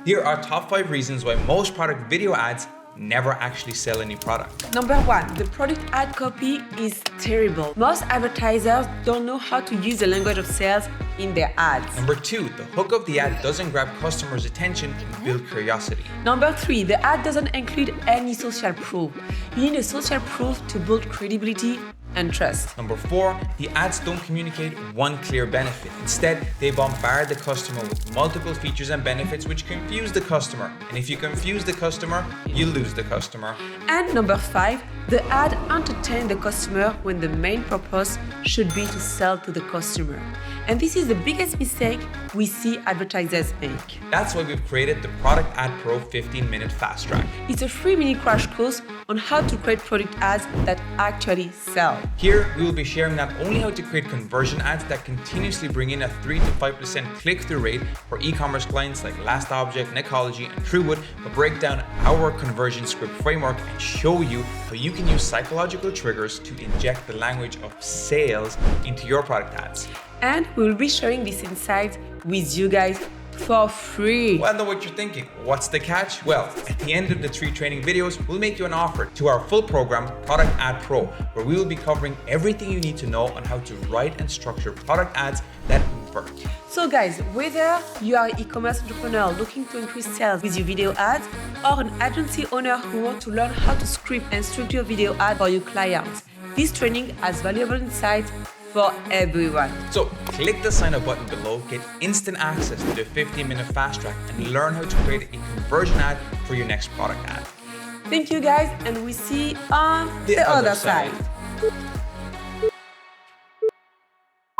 Here are top 5 reasons why most product video ads never actually sell any product. Number 1, the product ad copy is terrible. Most advertisers don't know how to use the language of sales in their ads. Number 2, the hook of the ad doesn't grab customers' attention and build curiosity. Number 3, the ad doesn't include any social proof. You need a social proof to build credibility and trust. Number 4, the ads don't communicate one clear benefit. Instead, they bombard the customer with multiple features and benefits which confuse the customer. And if you confuse the customer, you lose the customer. And number 5, the ad entertains the customer when the main purpose should be to sell to the customer. And this is the biggest mistake we see advertisers make. That's why we've created the Product Ad Pro 15-minute Fast Track. It's a free mini crash course on how to create product ads that actually sell. Here, we will be sharing not only how to create conversion ads that continuously bring in a 3 to 5% click-through rate for e-commerce clients like Last Object, Necology, and Truewood, but break down our conversion script framework and show you how you can use psychological triggers to inject the language of sales into your product ads. And we will be sharing these insights with you guys for free. Well, I know what you're thinking. What's the catch? Well, at the end of the 3 training videos, we'll make you an offer to our full program, Product Ad Pro, where we will be covering everything you need to know on how to write and structure product ads that convert. So guys, whether you are an e-commerce entrepreneur looking to increase sales with your video ads, or an agency owner who wants to learn how to script and structure video ads for your clients, this training has valuable insights for everyone. So click the sign up button below, get instant access to the 15-minute fast track and learn how to create a conversion ad for your next product ad. Thank you guys, and we see you on the other side.